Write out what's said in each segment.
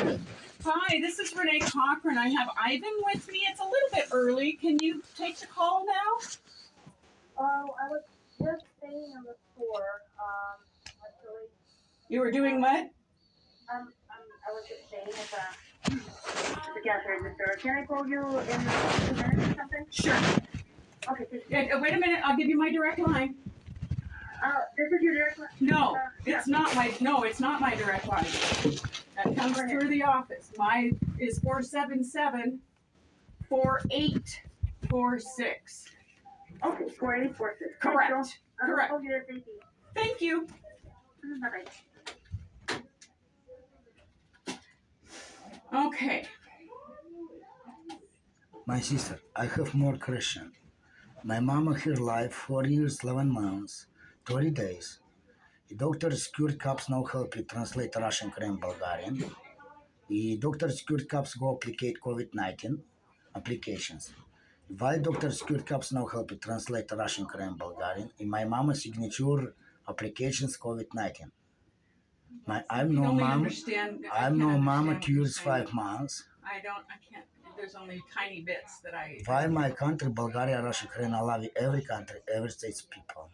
Hi, this is Renee Cochran. I have Ivan with me. It's a little bit early. Can you take the call now? Oh, I was just staying in the store, actually. You were doing what? I was just staying at the cash register. Can I call you in 2 minutes or something? Sure. Okay, just, Wait a minute. I'll give you my direct line. this is your direct line? No, Yeah. it's not my. No, it's not my direct line. That comes through the office. Mine is 477-4846. Okay, 4846. Correct. Correct. I'll call you. Thank you. Thank you. Bye-bye. Okay. My sister, I have more question. My mama her life 4 years, 11 months, 30 days. The doctor's cure caps no help you translate Russian and Bulgarian. The doctor's cure caps go applicate COVID-19 applications. Why doctor's cure caps no help you translate Russian and Bulgarian? In my mama signature applications COVID-19. I'm no mom. I'm no mama 2 years, 5 months. I can't. There's only tiny bits that I. Why my country, Bulgaria, Russia, Ukraine, I love every country, every state's people.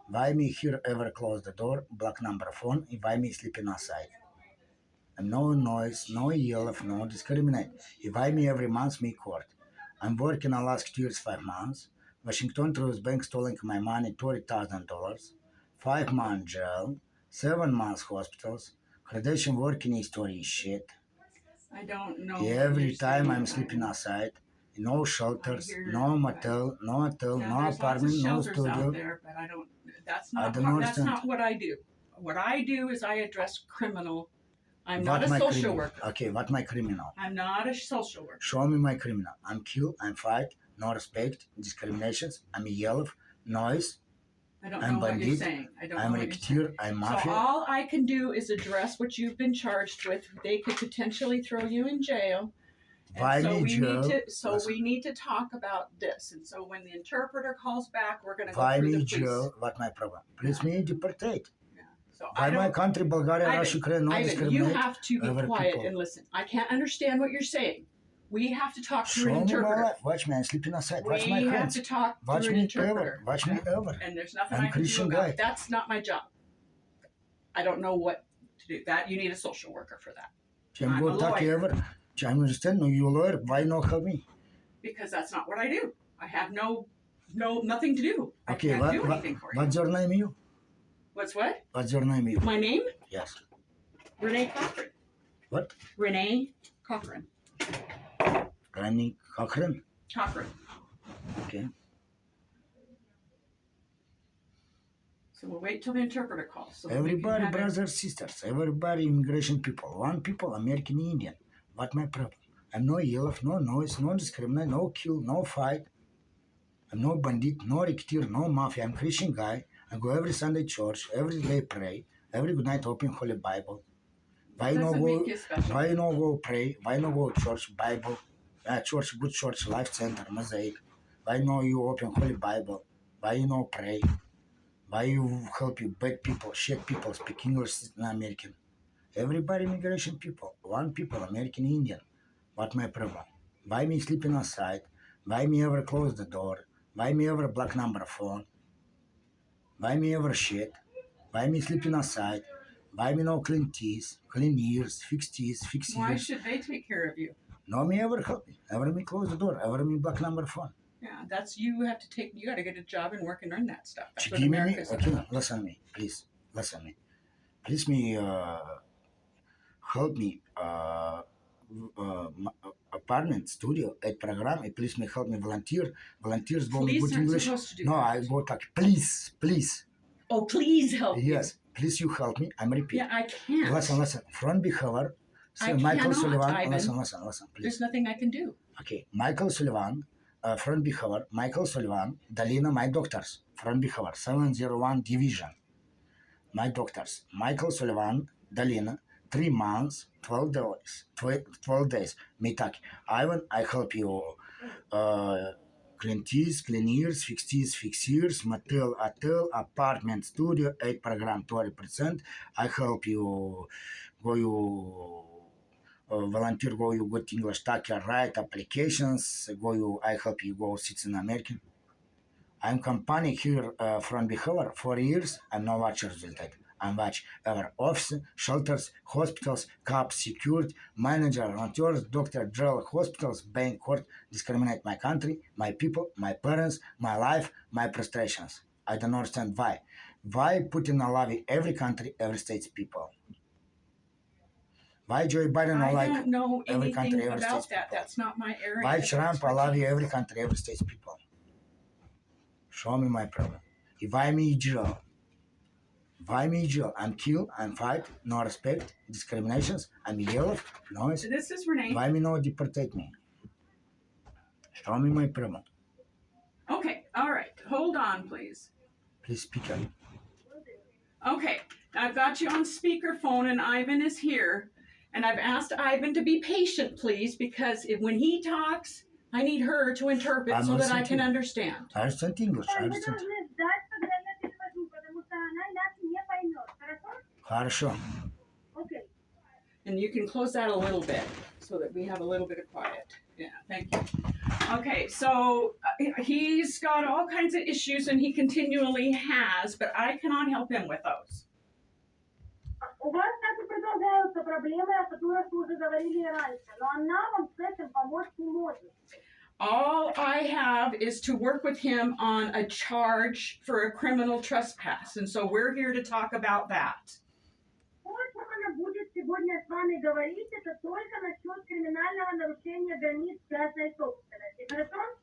Why me here ever close the door, black number phone, and why me sleeping outside? And no noise, no yell, no discriminate. Why me every month me court? I'm working the last 2 years, 5 months. Washington Trust Bank stealing my money, $20,000. 5 months jail, 7 months hospitals. Credential working history is shit. I don't know. Every time I'm sleeping outside, no shelters, no motel, no hotel, no apartment, no studio. There, but I don't. That's not what I do. What I do is I address criminal. I'm not a social worker. Okay, what my criminal? I'm not a social worker. Show me my criminal. I'm kill, I'm fight, no respect, discriminations. I'm yellow, noise. I don't know what you're saying. I'm racketeer, I'm mafia. So all I can do is address what you've been charged with. They could potentially throw you in jail. Why so we need to talk about this. And so when the interpreter calls back, we're going to go why through me the police. jail? What my problem? Please me deportate. Yeah. So why my country, Bulgaria, Russia, Ukraine, no discriminate? You have to be quiet and listen. I can't understand what you're saying. We have to talk through an interpreter. Watch me, I'm sleeping outside. Watch my friends. friends. We have to talk through an interpreter. Watch me ever. And there's nothing I'm I can Christian do about guy. it. That's not my job. I don't know what to do. That you need a social worker for that. I'm a lawyer. I understand. No, you're a lawyer. Why not help me? Because that's not what I do. I have nothing to do. Okay, I can't do anything for you. What's your name, you? What's what? What's your name, you? My name? Yes. Renee Cochran. What? Renee Cochran. Renee Cochran? Cochran. Okay. So we'll wait till the interpreter calls. So everybody, brothers, sisters, everybody, immigration people, one people, American Indian. What my problem? I'm no yellow, no noise, no discriminate, no kill, no fight. I'm no bandit, no racketeer, no mafia. I'm Christian guy. I go every Sunday church, every day pray, every good night open Holy Bible. Why no go pray? Why no go church Bible? Church, good church, life center, mosaic. Why no you open Holy Bible? Why you no pray? Why you help you bad people, shit people speak English in American? Everybody immigration people, one people, American Indian. What my problem? Why me sleeping outside? Why me ever close the door? Why me ever black number phone? Why me ever shit? Why me sleeping outside? Why me no clean teeth, clean ears, fix teeth, fix ears? Why should they take care of you? No me ever help me. Ever me close the door. Ever me black number phone. Yeah, you got to get a job and work and earn that stuff. That's what Give America's me, okay, about. listen me, please, listen me. Please me, help me, apartment, studio, a program, please me help me volunteers go me good English. No, I go talk, please. Oh, please help me. Yes, please you help me, I'm repeating. Yeah, I can't. Listen, front behavior, cannot, Michael Sullivan, Ivan. listen, please. There's nothing I can do. Okay, Michael Sullivan, front behavior, Michael Sullivan, Dalina, my doctors, front behavior, 701 division. My doctors, Michael Sullivan, Dalina, 3 months, 12 days. Me talk. Ivan, I help you. Clean teeth, clean ears, fix teeth, fix ears, motel, hotel, apartment, studio, 8 program, 20%. I help you go you volunteer, go you good English, talker, write applications, go you, I help you go citizen American. I'm company here from behavior 4 years. I'm no watch result. I'm watch our office, shelters, hospitals, cops, security, manager, volunteers, doctor, jail, hospitals, bank, court, discriminate my country, my people, my parents, my life, my frustrations. I don't understand why. Why Putin allow every country, every state's people? Why Joe Biden I like don't know every country, anything every about state's that. people? That's not my area. Why of Trump allow expertise. every country, every state's people? Show me my problem. If I'm in jail, why me jail? I'm killed, I'm fight, no respect, discriminations, I'm yellow, noise. This is Renee. Why me no deportate me? Show me my problem. Okay, all right. Hold on, please. Please speak up. Okay, I've got you on speakerphone and Ivan is here. And I've asked Ivan to be patient, please, because when he talks, I need her to interpret I'm so that I listening can to you. understand. I understand English, I Вы understand. должны ждать, когда я перевожу, потому что она нас не поймет. Хорошо? Хорошо. Окей. And you can close that a little bit so that we have a little bit of quiet. Yeah, thank you. Okay, so he's got all kinds of issues and he continually has, but I cannot help him with those. У вас так и продолжаются проблемы, о которых вы уже говорили раньше, но она вам с этим помочь не может. All I have is to work with him on a charge for a criminal trespass, and so we're here to talk about that. То, о чем она будет сегодня с вами говорить, это только насчет криминального нарушения границ частной собственности. Хорошо?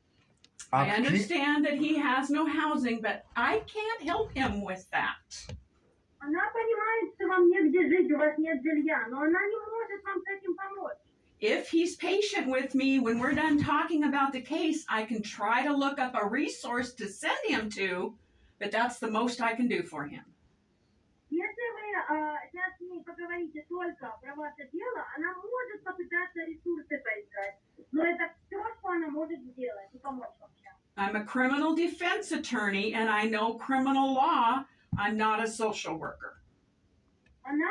I understand that he has no housing, but I can't help him with that. Она понимает, что вам негде жить, у вас нет жилья, но она не может вам с этим помочь. If he's patient with me, when we're done talking about the case, I can try to look up a resource to send him to, but that's the most I can do for him. Если вы сейчас с ней поговорите только про ваше дело, она может попытаться ресурсы поискать, но это все, что она может сделать и помочь вообще. I'm a criminal defense attorney, and I know criminal law. I'm not a social worker. Она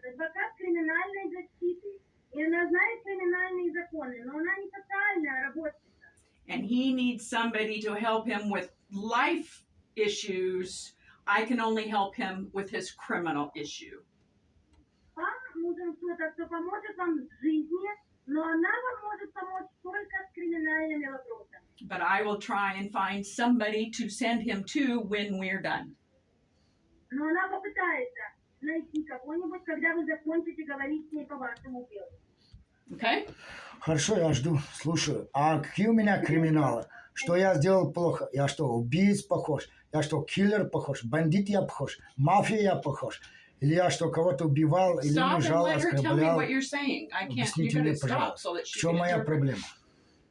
адвокат криминальной защиты, и она знает криминальные законы, но она не социальная работница. And he needs somebody to help him with life issues. I can only help him with his criminal issue. Вам нужен кто-то, кто поможет вам в жизни, но она вам может помочь только с криминальными вопросами. But I will try and find somebody to send him to when we're done. Но она попытается найти кого-нибудь, когда вы закончите говорить с ней по вашему делу. Okay? Хорошо, я жду, слушаю. А какие у меня криминалы? Что я сделал плохо? Я что, убийц похож? Я что, киллер похож? Бандит я похож? Мафия я похож? Или я что, кого-то убивал, или Stop and унижал, let her tell me оскорблял? what you're saying. I can't. You Объясните мне, gotta stop пожалуйста, so that в she чем can моя interpret. проблема?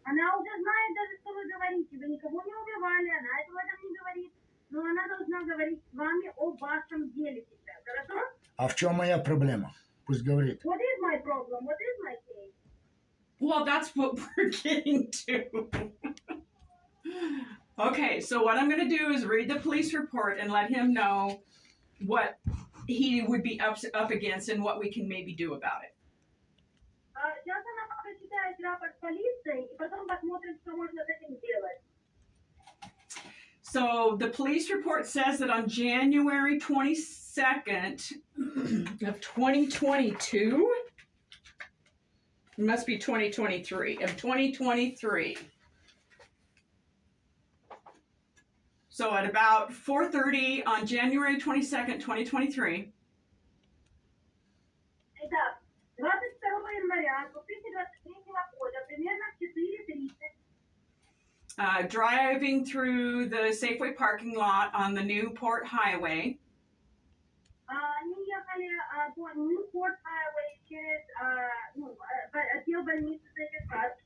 Она уже знает даже, что вы говорите. Вы никого не убивали, она этого не говорит. Но она должна говорить с вами о вашем деле сейчас. Хорошо? А в чем моя проблема? Пусть говорит. What is my problem? What is my case? Well, that's what we're getting to. Okay, so what I'm going to do is read the police report and let him know what he would be up against and what we can maybe do about it. Сейчас она прочитает рапорт полиции, и потом посмотрим, что можно с этим сделать. So the police report says that on January 22nd of 2022, it must be 2023, of 2023. So at about 4:30 on January 22nd, 2023, Итак, 22 января 2023 года, примерно в 4:30, driving through the Safeway parking lot on the Newport Highway, они ехали по Newport Highway через отдел больницы Саферхад.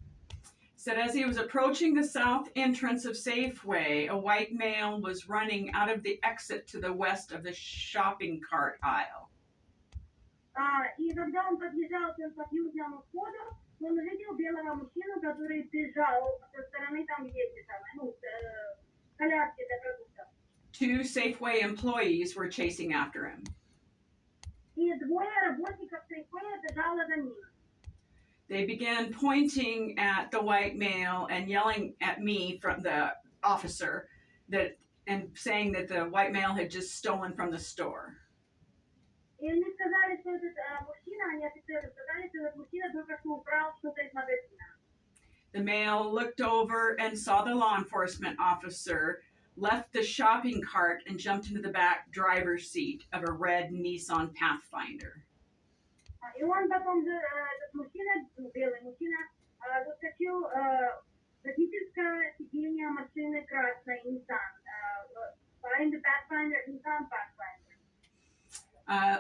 said as he was approaching the south entrance of Safeway, a white male was running out of the exit to the west of the shopping cart aisle. И когда он подъезжал к южному входу, он увидел белого мужчину, который бежал со стороны там, где эти коляски для продуктов. Two Safeway employees were chasing after him. И двое работников Safeway бежала за ним. They began pointing at the white male and yelling at me from the officer and saying that the white male had just stolen from the store. И они сказали, что этот мужчина, они офицеры сказали, что этот мужчина только что украл что-то из магазина. The male looked over and saw the law enforcement officer, left the shopping cart, and jumped into the back driver's seat of a red Nissan Pathfinder. И он потом, этот мужчина, белый мужчина, заскочил в водительское сиденье машины красной Nissan, behind the Pathfinder, Nissan Pathfinder.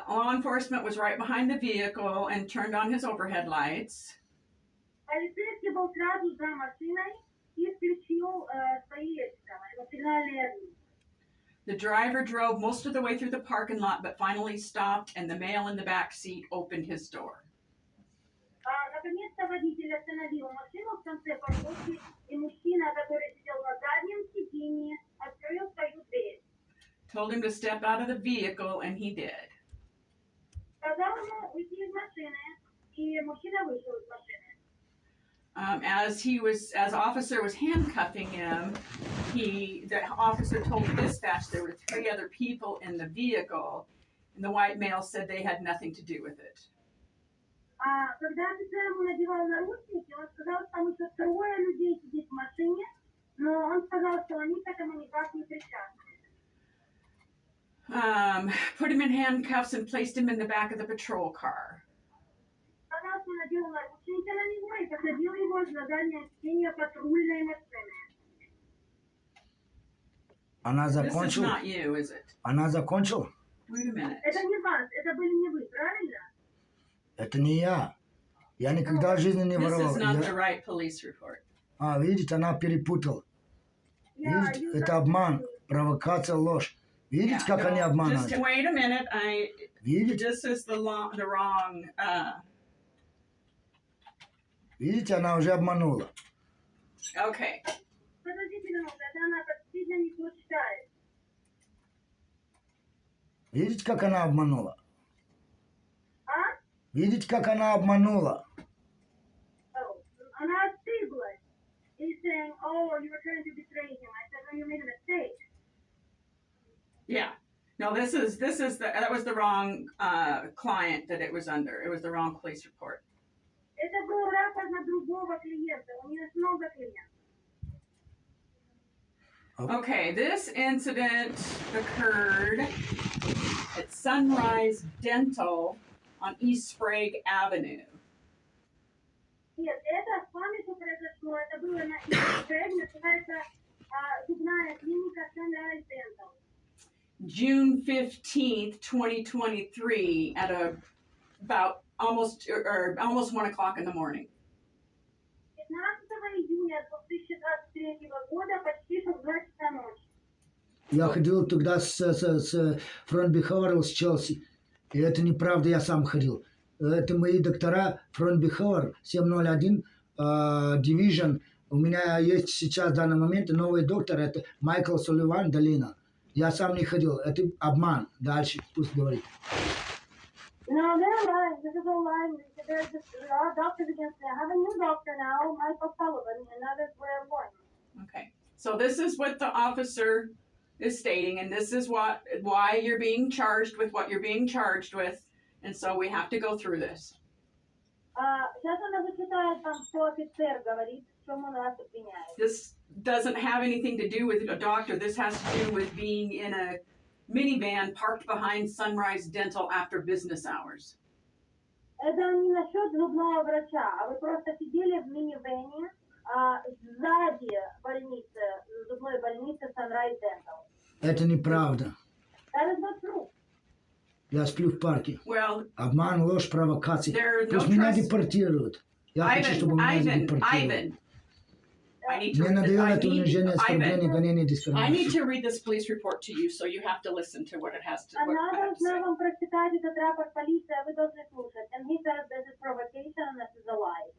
Law enforcement was right behind the vehicle and turned on his overhead lights. Полицейский был сразу за машиной и включил свои сигнальные огни. The driver drove most of the way through the parking lot, but finally stopped, and the male in the back seat opened his door. Наконец-то водитель остановил машину в конце парковки, и мужчина, который сидел на заднем сиденье, открыл свою дверь. Told him to step out of the vehicle, and he did. Сказал ему уйти из машины, и мужчина вышел из машины. As officer was handcuffing him, the officer told dispatch there were 3 other people in the vehicle, and the white male said they had nothing to do with it. Когда офицер ему надевал наручники, он сказал, что там еще 2 людей сидит в машине, но он сказал, что они к этому никак не причастны. Put him in handcuffs and placed him in the back of the patrol car. Сказал, что надел наручники на него и посадил его на заднее сиденье патрульной машины. Она This is закончила? not you, is it? Она закончила? Wait a minute. Это не вас, это были не вы, правильно? Это не я. Я никогда в жизни не This воровал. is not the right police report. Видите, она перепутала. Видите, это обман, провокация, ложь. Видите, как они обманывают? Just wait a minute. Видите? This is the wrong. Видите, она уже обманула. Okay. Подождите минуту, это она сильно не то читает. Видите, как она обманула? А? Видите, как она обманула? Она ошиблась. He's saying, oh, you were trying to betray him. I said, no, you made a mistake. Yeah. No, that was the wrong client that it was under. It was the wrong police report. Это был рапорт на другого клиента. У нее много клиентов. Okay, this incident occurred at Sunrise Dental on East Sprague Avenue. Нет, это с вами что произошло. Это было на Instagram, называется зубная клиника Sunrise Dental. June 15th, 2023 at about almost 1 o'clock in the morning. 15 июня 2023 года, почти что в 2 часа ночи. Я ходил тогда с Front Behavioral с Челси. И это неправда, я сам ходил. Это мои доктора Front Behavioral 701 Division. У меня есть сейчас в данный момент новый доктор, это Майкл Соливан, Долина. Я сам не ходил. Это обман. Дальше пусть говорит. No, they're lying. This is all lying. There's a lot of doctors against me. I have a new doctor now, Michael Sullivan, and that is where I'm going. Okay. So this is what the officer is stating, and this is why you're being charged with what you're being charged with, and so we have to go through this. Сейчас она зачитает там, что офицер говорит, в чем он нас обвиняет. This doesn't have anything to do with a doctor. This has to do with being in a minivan parked behind Sunrise Dental after business hours. Это не насчет зубного врача, а вы просто сидели в минивэне сзади больницы, зубной больницы Sunrise Dental. Это неправда. That is not true. Я сплю в парке. Well, Обман, ложь, провокация. There are no Пусть меня trust- депортируют. Я хочу, чтобы меня депортировали. Ivan, I need to Мне read надоело this. это унижение, оскорбление, гонение, I need дискриминация. to read this police report to you, so you have to listen to what it has to. What Она I have to должна say. вам прочитать этот рапорт полиции, а вы должны слушать. And he says this is provocation and this is a lie.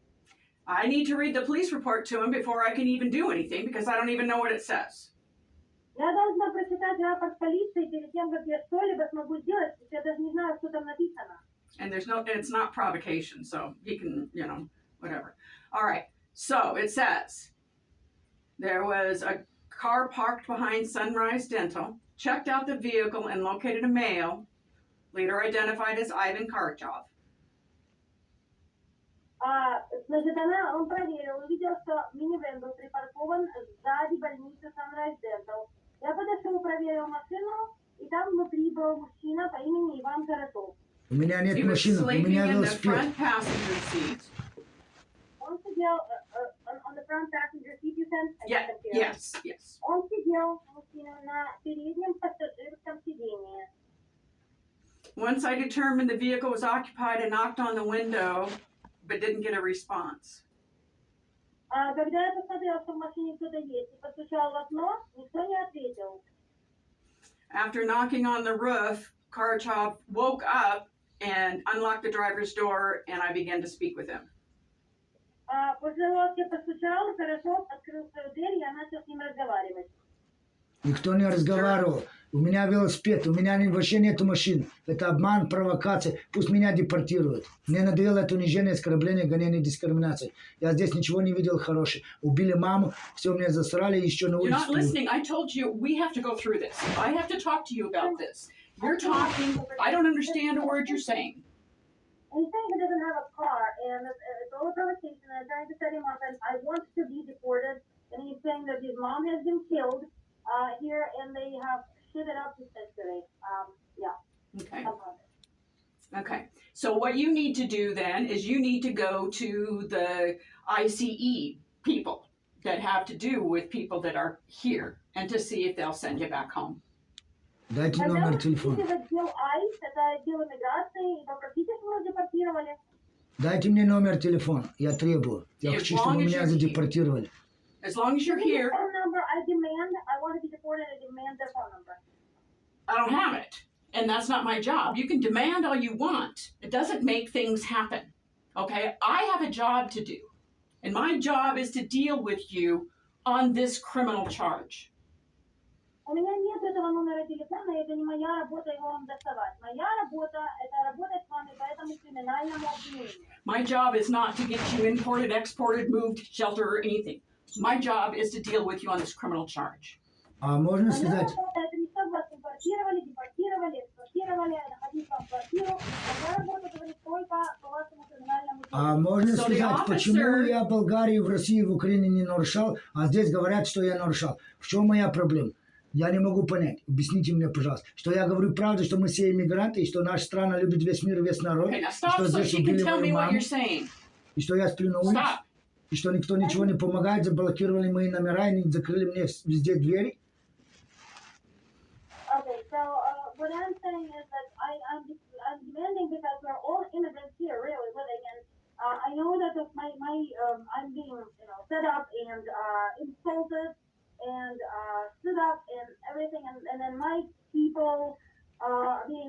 I need to read the police report to him before I can even do anything because I don't even know what it says. Я должна прочитать рапорт полиции перед тем, как я что-либо смогу сделать, потому что я даже не знаю, что там написано. And it's not provocation, so he can, whatever. All right. So it says there was a car parked behind Sunrise Dental, checked out the vehicle and located a male, later identified as Ivan Karchov. Значит, он проверил, увидел, что минивэн был припаркован сзади больницы Sunrise Dental. Я подошел, проверил машину, и там внутри был мужчина по имени Иван Карачев. У меня нет He was машины, у sleeping меня in the велосипед. front passenger seat. Он сидел on the front passenger seat, you said? Yeah, yes. Он сидел, мужчина, на переднем пассажирском сидении. Once I determined the vehicle was occupied, I knocked on the window, but didn't get a response. Когда я посмотрел, что в машине кто-то есть, и постучал в окно, никто не ответил. After knocking on the roof, Karachov woke up and unlocked the driver's door, and I began to speak with him. После того, как я постучал, Карачев открыл свою дверь, и я начал с ним разговаривать. Никто не разговаривал. У меня велосипед, у меня вообще нету машин. Это обман, провокация. Пусть меня депортируют. Мне надоело это унижение, оскорбление, гонение, дискриминация. Я здесь ничего не видел хорошего. Убили маму, все меня засрали, еще на You're not улице. listening. I told you we have to go through this. I have to talk to you about this. You're talking. I don't understand a word you're saying. And he's saying he doesn't have a car, and it's all a provocation, and I'm trying to set him up, and I want to be deported. And he's saying that his mom has been killed here, and they have shitted up his history. Okay. Okay. So what you need to do then is you need to go to the ICE people that have to do with people that are here and to see if they'll send you back home. Дайте Когда номер вы телефона. хотите в отдел ICE, это отдел иммиграции, и попросите, чтобы вас депортировали. Дайте мне номер телефона. Я требую. Я As хочу, long чтобы as меня you're задепортировали. As long as you're Give me here, your phone number. I want to be deported. I demand their phone number. I don't have it. And that's not my job. You can demand all you want. It doesn't make things happen. Okay? I have a job to do. And my job is to deal with you on this criminal charge. У меня нет этого номера телефона, и это не моя работа его вам доставать. Моя работа – это работать с вами по этому криминальному обвинению. My job is not to get you imported, exported, moved, shelter, or anything. My job is to deal with you on this criminal charge. А можно Моя сказать, работа – это не чтобы вас импортировали, депортировали, эксплуатировали, находить вам квартиру. Моя работа говорит только по вашему криминальному делу. можно So the сказать, почему officer- я в Болгарии, в России, в Украине не нарушал, а здесь говорят, что я нарушал. В чем моя проблема? Я не могу понять. Объясните мне, пожалуйста, что я говорю правду, что мы все иммигранты, и что наша страна любит весь мир, весь народ, Okay, now и stop что so здесь she can убили tell me мою what маму, you're saying. и что я сплю на улице, Stop. и что никто ничего не помогает, заблокировали мои номера и не закрыли мне везде двери. Okay, so what I'm saying is that I'm demanding because we're all immigrants here, really living, and I know that I'm being set up and insulted and stood up and everything, and then my people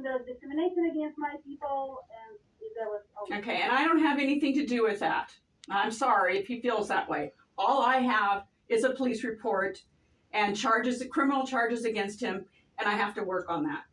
there's discrimination against my people, and there was Okay, and I don't have anything to do with that. I'm sorry if he feels that way. All I have is a police report and criminal charges against him, and I have to work on that.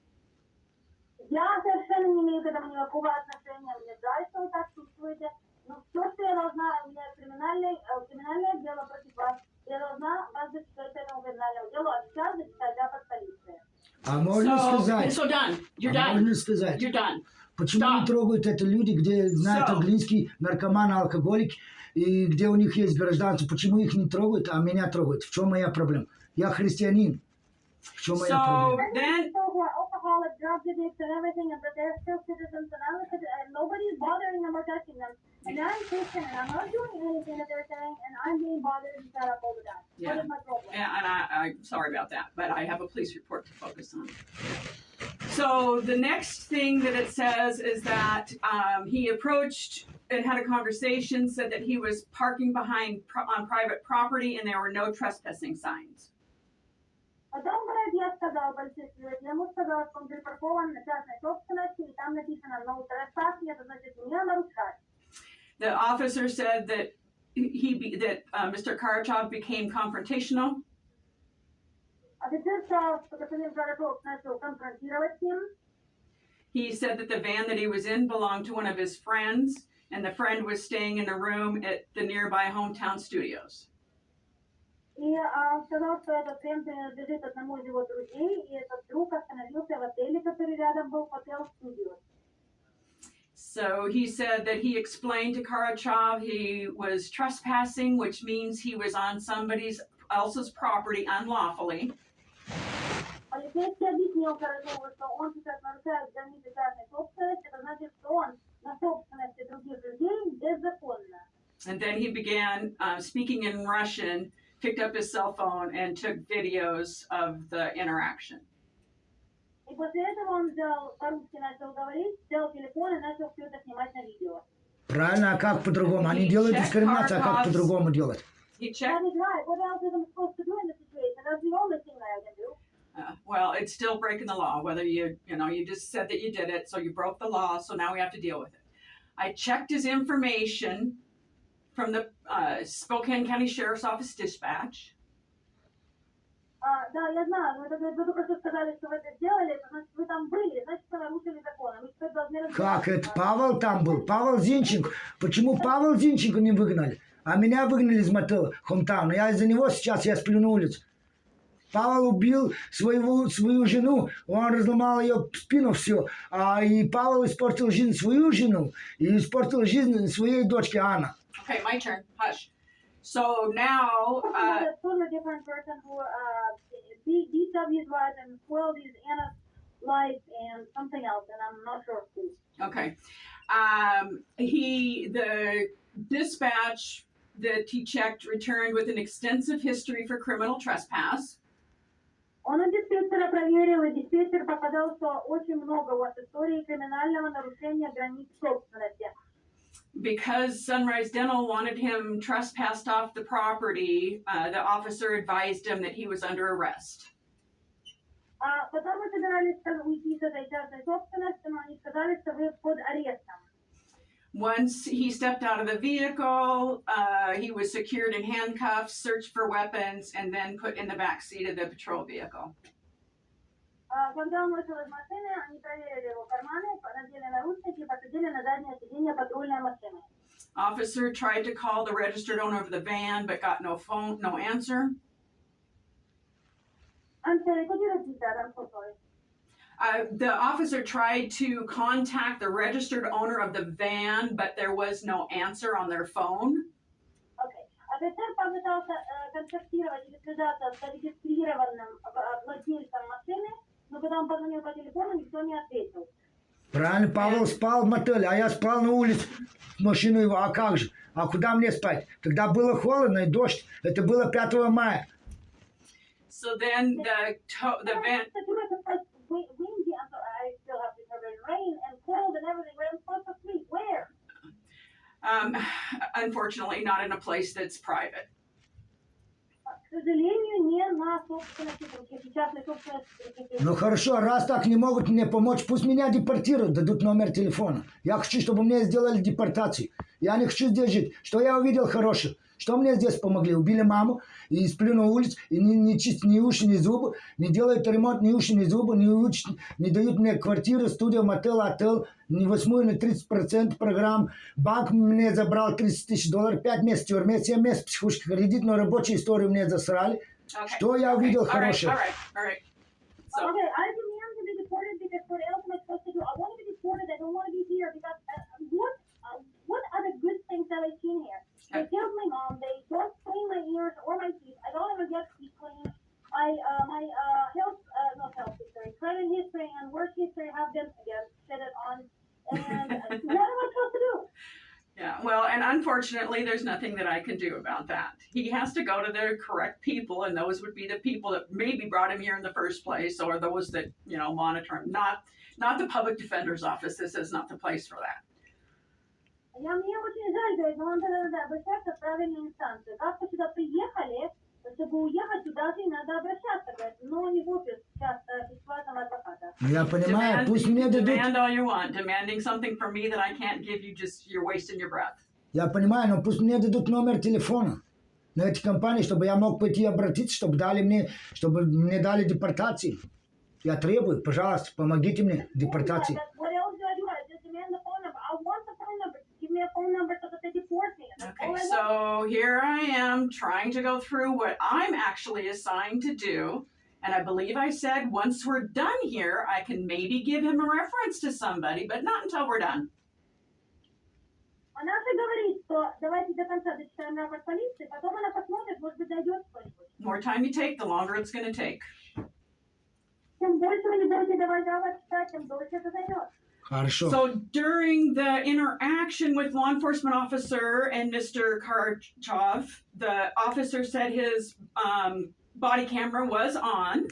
Я совершенно не имею к этому никакого отношения. Мне жаль, что вы так чувствуете. Но все, что я должна, у меня криминальное дело против вас. Я должна вас зачитать этому криминальному делу, а сейчас зачитать запад полиции. А можно сказать, So done. You're done. можно сказать, You're done. почему Stop. не трогают это люди, где знают So. английский, наркоманы, алкоголики, и где у них есть гражданство, почему их не трогают, а меня трогают? В чем моя проблема? Я христианин. В чем моя So проблема? then, People who are alcoholic, drug addicts, and everything, but they're still citizens, and nobody's bothering them or touching them. And I'm Christian, and I'm not doing anything that they're saying, and I'm being bothered and set up all the time. Yeah. What is my problem? yeah, and I'm sorry about that, but I have a police report to focus on. So the next thing that it says is that he approached and had a conversation, said that he was parking on private property and there were no trespassing signs. Потом я сказал большинству, я ему сказал, что он припаркован на частной собственности, и там написано «no trespassing», это значит «не нарушать». The officer said that Mr. Karachov became confrontational. Офицер сказал, что господин Карачев начал конфронтировать с ним. He said that the van that he was in belonged to one of his friends, and the friend was staying in a room at the nearby hometown studios. И сказал, что этот фен принадлежит одному из его друзей, и этот друг остановился в отеле, который рядом был, Hotel Studios. So he said that he explained to Karachev he was trespassing, which means he was on somebody else's property unlawfully. Полицейский объяснил Карачеву, что он сейчас нарушает границы частной собственности, это значит, что он на собственности других людей беззаконно. And then he began speaking in Russian, picked up his cell phone, and took videos of the interaction. И после этого он взял, по-русски начал говорить, взял телефон и начал все это снимать на видео. Правильно, а как по-другому? Они делают дискриминацию, а как по-другому делать? He I checked. was right. What else am I supposed to do in this situation? That's the only thing that I can do. Well, it's still breaking the law. Whether you just said that you did it, so you broke the law. So now we have to deal with it. I checked his information from the Spokane County Sheriff's Office dispatch. Да, я знаю, но это вы только что сказали, что вы это сделали, это значит, вы там были, значит, вы нарушили закон. Вы теперь должны Как это? Павел там был, Павел Зинченко. Почему Павел Зинченко не выгнали? А меня выгнали из мотеля Хомтауна. Я из-за него сейчас я сплю на улице. Павел убил свою жену, он разломал ее спину все. И Павел испортил жизнь свою жену и испортил жизнь своей дочки Анна. Okay, my turn. Hush. So now, a totally different person who beat up his wife and spoiled his Anna's life and something else, and I'm not sure who. okay, the dispatch that he checked returned with an extensive history for criminal trespass. Он у диспетчера проверил, и диспетчер показал, что очень много вот историй криминального нарушения границ собственности. Because Sunrise Dental wanted him trespassed off the property, the officer advised him that he was under arrest. Потом мы собирались уйти с этой частной собственности, но они сказали, что вы под арестом. Once he stepped out of the vehicle, he was secured in handcuffs, searched for weapons, and then put in the back seat of the patrol vehicle. Когда он вышел из машины, они проверили его карманы, надели наручники и посадили на заднее сиденье патрульной машины. Officer tried to call the registered owner of the van, but got no answer. I'm sorry, could you repeat that? I'm so sorry. The officer tried to contact the registered owner of the van, but there was no answer on their phone. Okay. Офицер попытался контактировать или связаться с зарегистрированным владельцем машины, но когда он позвонил по телефону, никто не ответил. Правильно, Павел спал в мотеле, а я спал на улице, в машину его, а как же? А куда мне спать? Тогда было холодно и дождь, это было 5 мая. So then the van... Windy, I still have to cover in rain and cold and everything, but I'm supposed to sleep. Where? Unfortunately, not in a place that's private. К сожалению, не на собственности, частной собственности. Ну хорошо, раз так не могут мне помочь, пусть меня депортируют, дадут номер телефона. Я хочу, чтобы мне сделали депортацию. Я не хочу здесь жить. Что я увидел хорошего? Что мне здесь помогли? Убили маму, и сплю на улице, и не чистят ни уши, ни зубы, не делают ремонт ни уши, ни зубы, не дают мне квартиру, студию, мотел, отель, не 8 на 30% программ. Банк мне забрал $30 000, 5 месяцев в тюрьме, 7 месяцев психушки, кредит, но рабочую историю мне засрали. Okay. Что я увидел хорошего? All right. So, Okay, I demand to be deported because what else am I supposed to do? I want to be deported. I don't want to be here because what other good things have I seen here? They killed my mom. They don't clean my ears or my teeth. I don't ever get teeth cleaned. My not health history, credit history and work history have been again shitted on. And what am I supposed to do? yeah, well, and unfortunately, there's nothing that I can do about that. He has to go to the correct people, and those would be the people that maybe brought him here in the first place, or those that, monitor him. Not the public defender's office. This is not the place for that. Мне очень жаль, говорит, но он надо обращаться в правильные инстанции. Как вы сюда приехали, чтобы уехать, туда же надо обращаться, говорит, но не в офис бесплатного адвоката. Я понимаю, пусть мне дадут... Demand all you want. Demanding something from me that I can't give you, just you're wasting your breath. Я понимаю, но пусть мне дадут номер телефона на эти компании, чтобы я мог пойти обратиться, чтобы мне дали депортацию. Я требую, пожалуйста, помогите мне депортации. What number, so they deport me. That's all Okay, I want. so here I am trying to go through what I'm actually assigned to do. And I believe I said once we're done here, I can maybe give him a reference to somebody, but not until we're done. Она же говорит, что давайте до конца дочитаем рапорт полиции, потом она посмотрит, может быть, дойдет кто-нибудь. The more time you take, the longer it's going to take. Чем больше вы не будете давать рапорт читать, тем дольше это займет. Хорошо. So during the interaction with law enforcement officer and Mr. Karchov, the officer said his body camera was on.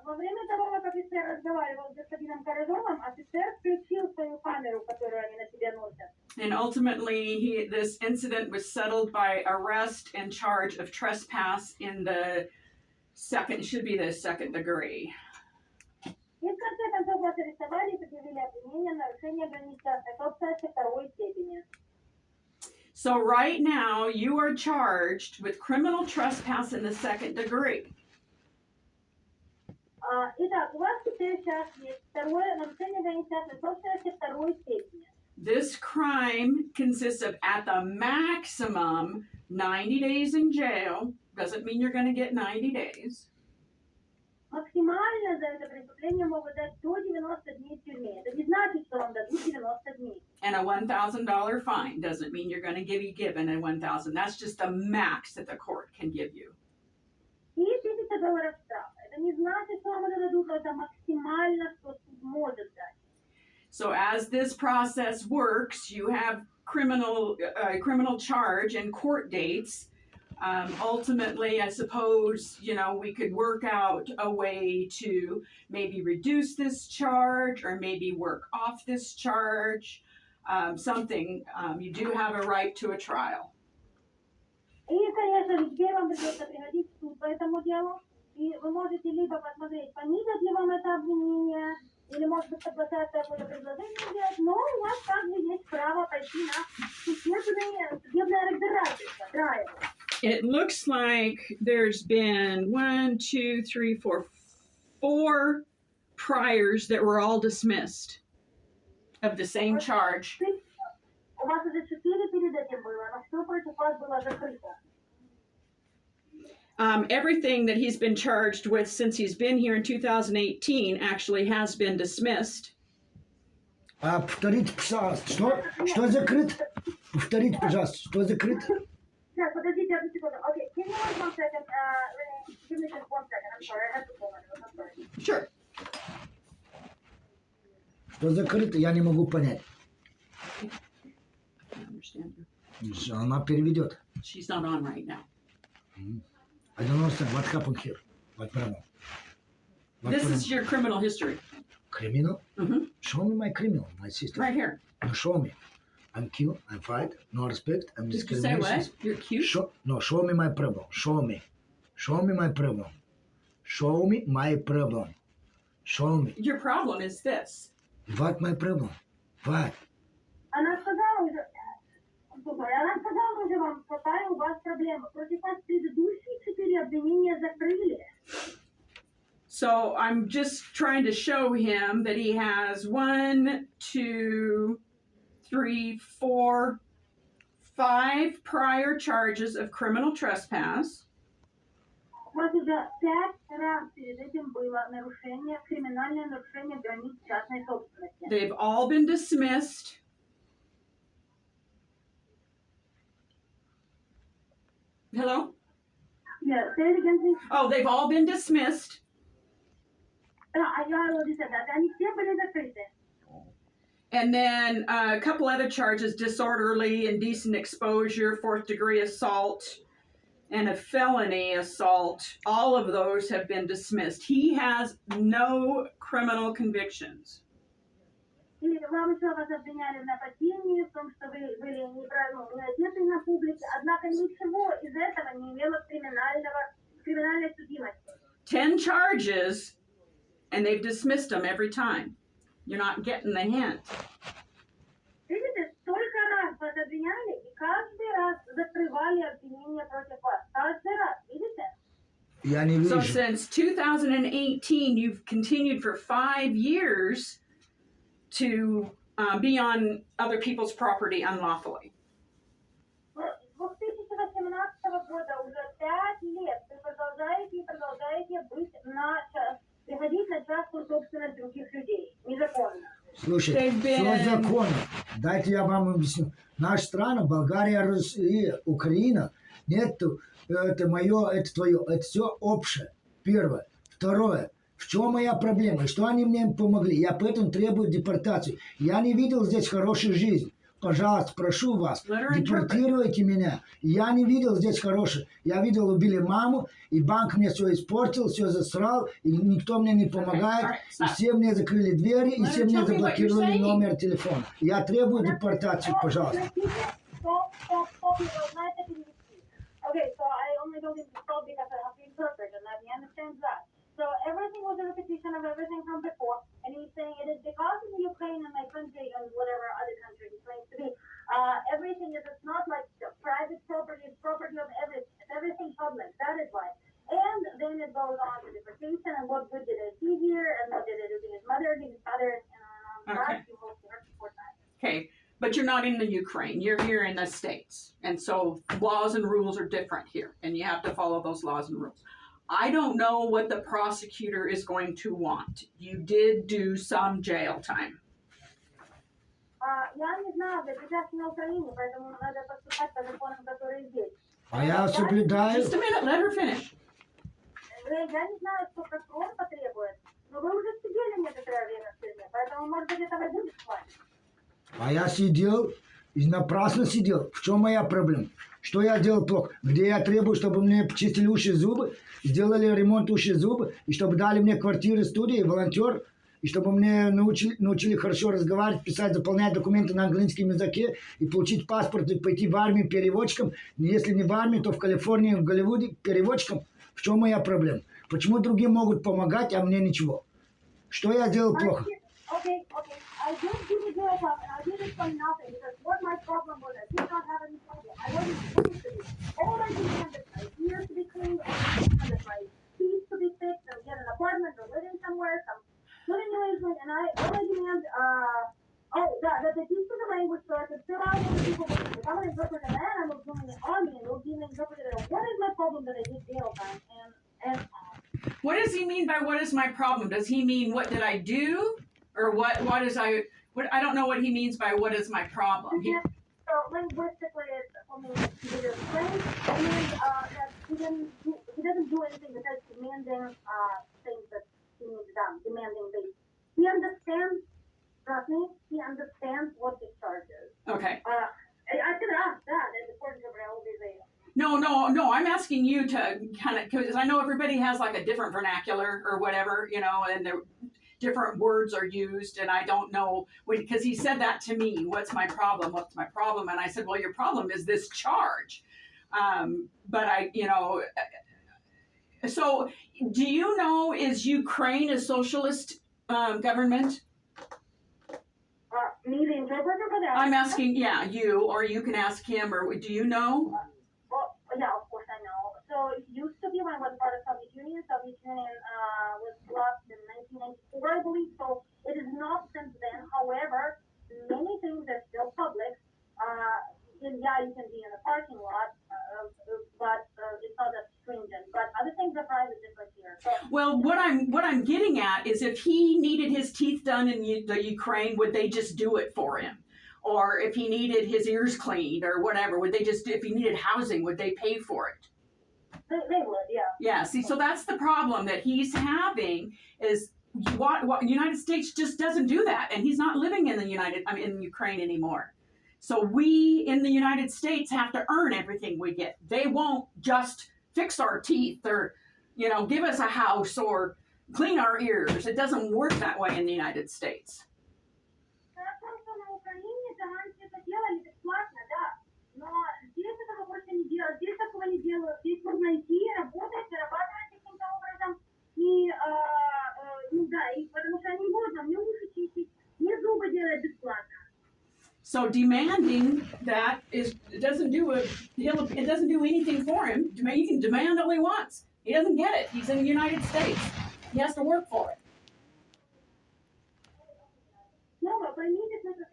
Во время того, как офицер разговаривал с господином Корожовым, офицер включил свою камеру, которую они на себе носят. And ultimately, this incident was settled by arrest and charge of trespass in the second degree. И в конце концов вас арестовали и предъявили обвинение в нарушении границ частной собственности второй степени. So right now, you are charged with criminal trespass in the second degree. Итак, у вас теперь сейчас есть второе нарушение границ частной собственности второй степени. This crime consists of, at the maximum, 90 days in jail. Doesn't mean you're going to get 90 days. Максимально за это преступление могут дать до 90 дней в тюрьме. Это не значит, что вам дадут 90 дней. And a $1,000 fine doesn't mean you're going to be given a $1,000. That's just the max that the court can give you. И $1000 штрафа. Это не значит, что вам это дадут, это максимально, что суд может дать. So as this process works, you have criminal charge and court dates. Ultimately, I suppose, we could work out a way to maybe reduce this charge or maybe work off this charge. Something. You do have a right to a trial. И, конечно, везде вам придется приходить в суд по этому делу. И вы можете либо посмотреть, понизят ли вам это обвинение, или, может быть, согласятся какое-то предложение сделать, но у вас также есть право пойти на судебное разбирательство, trial. It looks like there's been 4 priors that were all dismissed of the same charge. У вас уже 4 перед этим было, но все против вас было закрыто. Everything that he's been charged with since he's been here in 2018 actually has been dismissed. Повторите, пожалуйста, что закрыто? Повторите, пожалуйста, что закрыто? Yes, подождите одну секунду. Okay, can you wait 1 second? Give me just 1 second. I'm sorry, I have to go. I'm sorry. Sure. Что закрыто, я не могу понять. I understand her. Она переведет. She's not on right now. I don't understand what happened here. What problem? This is your criminal history. Criminal? Mm-hmm. Show me my criminal, my sister. Right here. No, show me. I'm cute, I'm fight, no respect, I'm Did you say discrimination. what? You're cute? Show me my problem. Show me. Show me my problem. Show me my problem. Show me. Your problem is this. What my problem? What? Она сказала уже вам, какая у вас проблема. Против вас предыдущие 4 обвинения закрыли. So I'm just trying to show him that he has 1, 2, 3, 4, 5 prior charges of criminal trespass. У вас уже 5 раз перед этим было нарушение, криминальное нарушение границ частной собственности. They've all been dismissed. Hello? Yeah, say it again, please. Oh, they've all been dismissed. Я already said that. Они все были закрыты. And then a couple other charges, disorderly, indecent exposure, 4th degree assault, and a felony assault. All of those have been dismissed. He has no criminal convictions. И вам еще вас обвиняли в нападении, в том, что вы были не одеты на публике, однако ничего из этого не имело криминальной судимости. 10 charges, and they've dismissed them every time. You're not getting the hint. Видите, столько раз вас обвиняли, и каждый раз закрывали обвинения против вас. Каждый раз, видите? Я не So вижу. since 2018, you've continued for 5 years to be on other people's property unlawfully. С 2018 года уже 5 лет вы продолжаете и продолжаете приходить на частную собственность других людей. Незаконно. Слушайте, все законно. Дайте я вам объясню. Наша страна, Болгария, Россия, Украина, нету, это мое, это твое, это все общее. Первое. Второе. В чем моя проблема? И что они мне помогли? Я поэтому требую депортацию. Я не видел здесь хорошей жизни. Пожалуйста, прошу вас, депортируйте меня. Я не видел здесь хорошего. Я видел, убили маму, и банк мне все испортил, все засрал, и никто мне не помогает. И все мне закрыли двери, и все мне заблокировали номер телефона. Я требую депортацию, пожалуйста. Okay, so I only don't insult because I have to interpret, and he understands that. So everything was a repetition of everything from before, and he's saying it is because of the Ukraine and my country and whatever other country he claims to be. Everything is, it's not like private property, it's property of everything. It's everything public, that is why. And then it goes on to deportation, and what good did it see here, and what did it do to his mother, to his father, and Okay. that, you hope to support that. Okay, but you're not in the Ukraine. You're here in the States. And so laws and rules are different here, and you have to follow those laws and rules. I don't know what the prosecutor is going to want. You did do some jail time. Я не знаю, я сейчас на Украине, поэтому надо поступать по законам, которые здесь. А я соблюдаю. Just a minute, let her finish. Я не знаю, что прокурор потребует, но вы уже сидели некоторое время в тюрьме, поэтому, может быть, этого будет хватит. А я сидел и напрасно сидел. В чем моя проблема? Что я делал плохо? Где я требую, чтобы мне почистили уши и зубы, сделали ремонт уши и зубы, и чтобы дали мне квартиры, студии, волонтер, и чтобы мне научили хорошо разговаривать, писать, заполнять документы на английском языке, и получить паспорт, и пойти в армию переводчиком. Если не в армии, то в Калифорнии, в Голливуде переводчиком. В чем моя проблема? Почему другие могут помогать, а мне ничего? Что я делал плохо? Okay. I didn't give you jail time, and I did it for nothing, because what my problem was, I did not have any problem. I wasn't supposed to be. All I demanded was ears to be clean, and I demanded my teeth to be fixed, and get an apartment, or living somewhere, some living arrangement, and all I demand, that the teach of the language so I could fill out what the people would do. If I'm an interpreter, and I was doing the army, and they'll be an interpreter. What is my problem that I did jail time, and What does he mean by what is my problem? Does he mean what did I do? Or what I don't know what he means by what is my problem. So linguistically, it's only either French and that he doesn't do anything besides demanding things that he needs done, demanding things. He understands, trust me, he understands what the charge is. Okay. I could ask that as a court interpreter all day later. No, I'm asking you to kind of, because I know everybody has like a different vernacular or whatever, and they're different words are used, and I don't know, because he said that to me, what's my problem? And I said, well, your problem is this charge. But so do you know, is Ukraine a socialist government? Me, the interpreter for that? I'm asking, you, or you can ask him, or do you know? Well, yeah, of course I know. So it used to be when I was part of Soviet Union. Soviet Union was lost in 1994, I believe. So it is not since then. However, many things are still public. You can be in a parking lot, but it's not that stringent. But other things are private, just like here. So, well, what I'm getting at is if he needed his teeth done in the Ukraine, would they just do it for him? Or if he needed his ears cleaned or whatever, would they just, if he needed housing, would they pay for it? they would, yeah. Yeah, see, so that's the problem that he's having is what United States just doesn't do that. And he's not living in in Ukraine anymore. So we in the United States have to earn everything we get. They won't just fix our teeth or, give us a house or clean our ears. It doesn't work that way in the United States. На Украине раньше это делали бесплатно, да. Но здесь этого больше не делают. Здесь такого не делают. Здесь нужно идти, работать, зарабатывать каким-то образом. И потому что они будут нам не уши чистить, не зубы делать бесплатно. So demanding that it doesn't do anything for him. He can demand all he wants. He doesn't get it. He's in the United States. He has to work for it. No, but for me, it's not the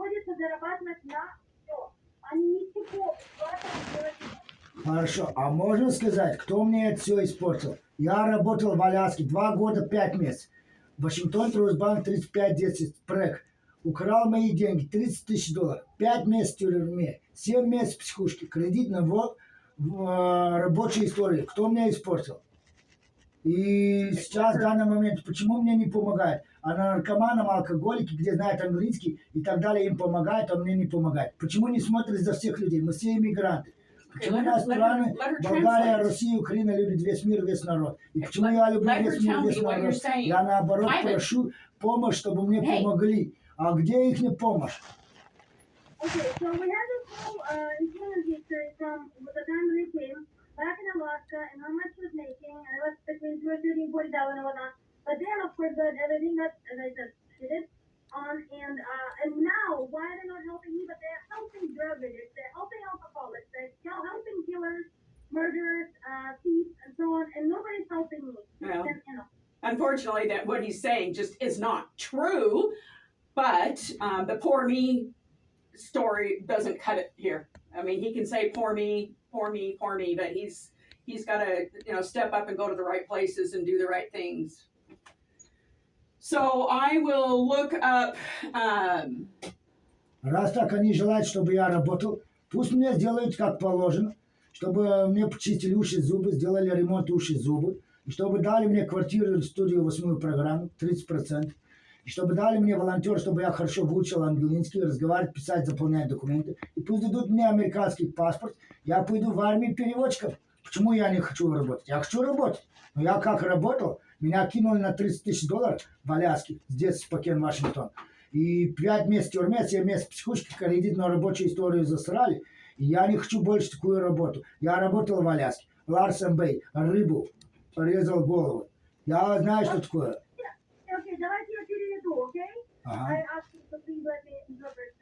приходится зарабатывать на все. Они ничего бесплатно делать не могут. Хорошо, а можно сказать, кто мне это все испортил? Я работал в Аляске 2 года 5 месяцев. Вашингтон Трусбанк 3510 проект. Украл мои деньги, $30 000. 5 месяцев в тюрьме, 7 месяцев в психушке. Кредит на рабочей истории. Кто мне испортил? И сейчас, в данный момент, почему мне не помогает? А наркоманам, алкоголики, где знают английский и так далее, им помогает, а мне не помогает. Почему не смотрят за всех людей? Мы все иммигранты. Почему нас страны, Болгария, Россия, Украина любит весь мир, весь народ? И почему я люблю весь мир, весь народ? Я наоборот прошу помощь, чтобы мне помогли. А где их не помощь? Okay, so we had this whole employment history from the time when they came back in Alaska and how much he was making, and it was between $230 and $40 and whatnot. But then, of course, everything got, as I said, shitted on, and now, why are they not helping me? But they're helping drug addicts, they're helping alcoholics, they're helping killers, murderers, thieves, and so on, and nobody's helping me. Well, And, you know. unfortunately, that what he's saying just is not true. But the poor me story doesn't cut it here. I mean, he can say poor me, poor me, poor me, but he's got to step up and go to the right places and do the right things. So I will look up. Раз так они желают, чтобы я работал, пусть мне сделают как положено, чтобы мне почистили уши, зубы, сделали ремонт уши, зубы, и чтобы дали мне квартиру или студию 8-ю программу, 30%. И чтобы дали мне волонтер, чтобы я хорошо выучил английский, разговаривать, писать, заполнять документы. И пусть дадут мне американский паспорт, я пойду в армию переводчиков. Почему я не хочу работать? Я хочу работать. Но я как работал, меня кинули на $30 000 в Аляске, здесь спокен, Вашингтон. И 5 месяцев в тюрьме, 7 месяцев в психушке, кредит на рабочую историю засрали. И я не хочу больше такую работу. Я работал в Аляске, Ларсен Бэй, рыбу, порезал голову. Я знаю, что такое. Okay, давайте я переведу, okay? I asked you to please let me interpret.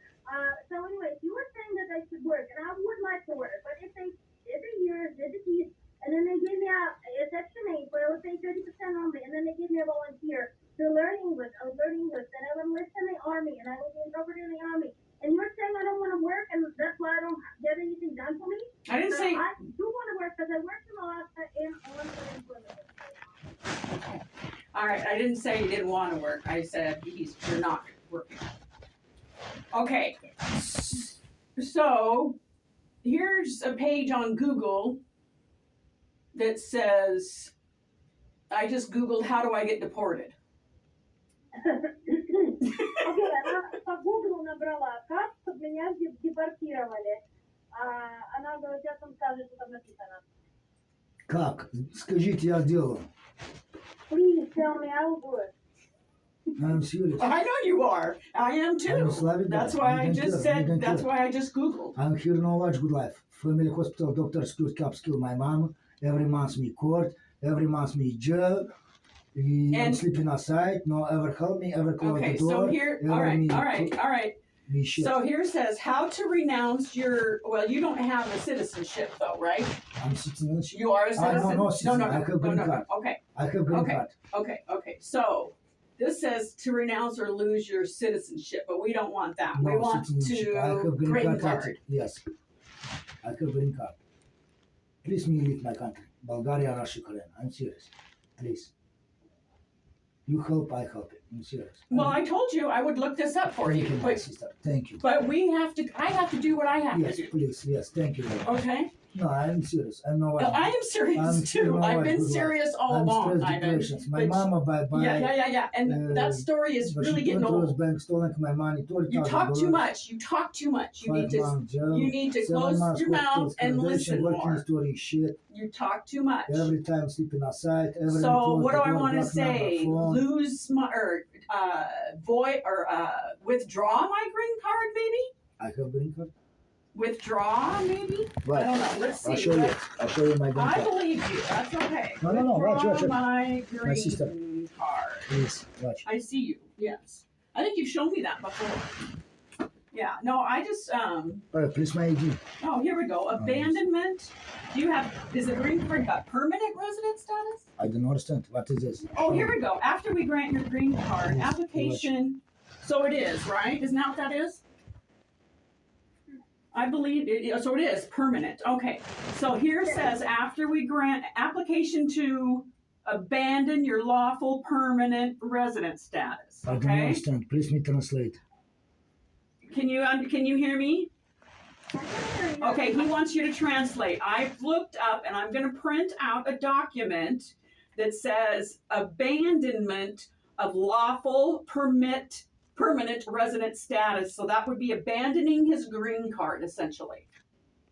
So anyway, you were saying that I should work, and I would like to work, but if they did the years, did the keys, and then they gave me a Section 8 where it would pay 30% on me, and then they gave me a volunteer to learn English, I would learn English, then I would enlist in the Army, and I would be interpreted in the Army. And you're saying I don't want to work, and that's why I don't get anything done for me? I didn't say. I do want to work because I worked in Alaska in unemployment. All right, I didn't say he didn't want to work. I said you're not working. Okay, so here's a page on Google that says, I just Googled how do I get deported. Окей, она по Google набрала, как чтобы меня депортировали. Она говорит, сейчас вам скажет, что там написано. Как? Скажите, я сделаю. Please tell me, I will do it. I'm serious. I know you are. I am too. That's why I just said. That's why I just Googled. I'm here no watch good life. Family hospital, doctor skilled caps kill my mom. Every month me court. Every month me jail. I'm sleeping outside. No ever help me. Ever close the door. So here, all right. So here says how to renounce your. Well, you don't have a citizenship though, right? I'm citizenship. You are a citizen. No, citizen. I have green card. Okay. I have green card. Okay. So this says to renounce or lose your citizenship, but we don't want that. No, we want citizenship. I have green card. Yes. I have green card. Please me leave my country. Bulgaria, Russia, Ukraine. I'm serious. Please. You help, I help it. I'm serious. Well, I told you I would look this up for you. Thank you, my sister. Thank you. But I have to do what I have Yes, to do. please. Yes, thank you. Okay? No, I'm serious. I'm no. I am serious too. I've been serious all along. My mama by Yeah. And that story is really getting old. Bank stolen my money. You talk too much. You need to close your mouth and listen more. You talk too much. Every time sleeping outside. So what do I want to say? Lose my void or withdraw my green card, maybe? I have green card. Withdraw, maybe? Right. I don't know. Let's see. I'll show you my green card. I believe you. That's okay. No. Watch. My green sister. card. Please, watch. I see you. Yes. I think you've shown me that before. Yeah. No, I just Please, my ID. Oh, here we go. Abandonment. Do you have? Is the green card got permanent resident status? I don't understand. What is this? Oh, here we go. After we grant your green card, Yes, application. So it is, right? Isn't that what that is? I believe it, so it is permanent. Okay. So here it says after we grant application to abandon your lawful permanent resident status. I don't Okay. understand. Please me translate. Can you hear me? Okay, he wants you to translate. I've looked up and I'm going to print out a document that says abandonment of lawful permanent resident status. So that would be abandoning his green card, essentially.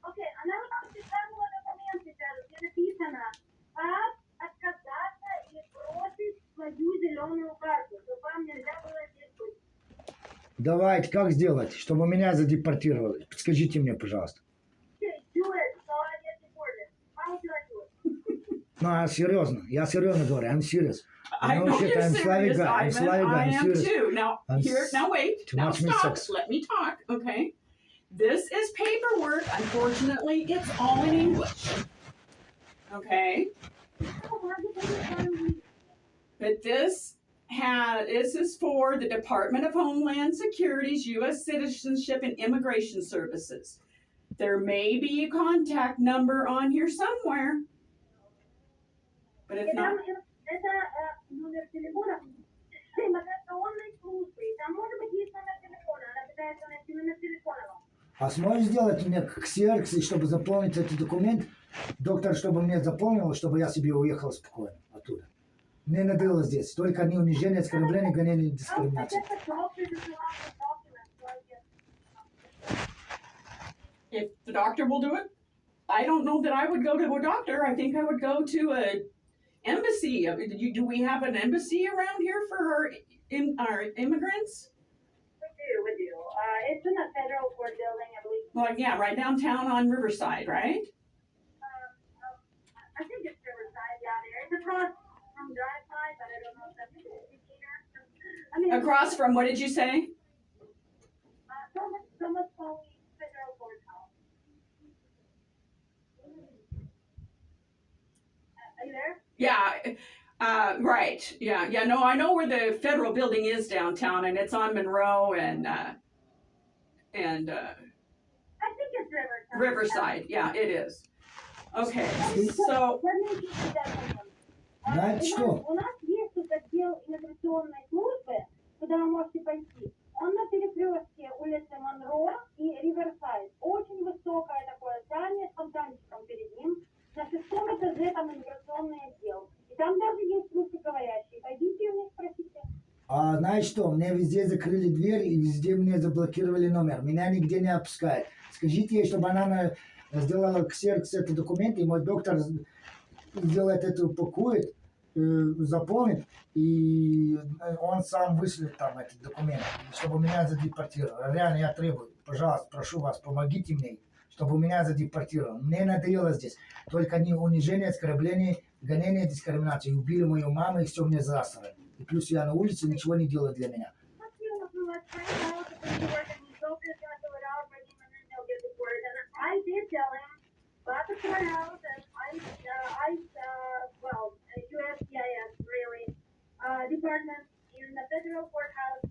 Окей, она вот прочитала документ сейчас, где написано, как отказаться и бросить свою зеленую карту, чтобы вам нельзя было здесь быть. Давайте, как сделать, чтобы меня задепортировали? Подскажите мне, пожалуйста. Okay, do it, so I get deported. How would you like to do it? Ну, я серьезно говорю, I'm serious. I know shit, you're I'm Slavic serious, guy, I'm Ivan. Slavic guy, I I'm am serious. too. Now, now wait. Too Now much stop. sucks. Let me talk, okay? This is paperwork. Unfortunately, it's all in English. Okay? But this is for the Department of Homeland Security's U.S. Citizenship and Immigration Services. There may be a contact number on here somewhere. But if not, Это номер телефона иммиграционной службы. Там может быть есть номер телефона. Она пытается найти номер телефона вам. А сможешь сделать мне ксерокс, чтобы заполнить этот документ? Доктор, чтобы мне заполнил, чтобы я себе уехал спокойно оттуда. Мне надоело здесь. Только не унижение, оскорбление, гонение, дискриминация. if the doctor will do it, I don't know that I would go to a doctor. I think I would go to a embassy. Do we have an embassy around here for our immigrants? We do. It's in the federal court building, I believe. Well, yeah, right downtown on Riverside, right? I think it's Riverside down there. It's across from Drive-By, but I don't know if that's the here. I mean, Across from, what did you say? Someone's calling federal courthouse. Are you there? Yeah, right. Yeah. No, I know where the federal building is downtown, and it's on Monroe and I think it's Riverside. Riverside. Yeah, it is. Okay, so Знаете что? У нас есть тут отдел иммиграционной службы, куда вы можете пойти. Он на перекрестке улицы Монро и Риверсайд. Очень высокое такое здание с фонтанчиком перед ним. На 6-м этаже там иммиграционный отдел. И там даже есть русскоговорящие. Пойдите у них спросите. А знаешь что? Мне везде закрыли дверь и везде мне заблокировали номер. Меня нигде не отпускают. Скажите ей, чтобы она сделала ксерокс этот документ, и мой доктор сделает это, упакует, заполнит, и он сам вышлет там этот документ, чтобы меня задепортировали. Реально я требую, пожалуйста, прошу вас, помогите мне, чтобы меня задепортировали. Мне надоело здесь. Только не унижение, оскорбление, гонение, дискриминация. Убили мою маму и все мне засрали. И плюс я на улице ничего не делаю для меня. I did tell him about the courthouse and USCIS really department in the federal courthouse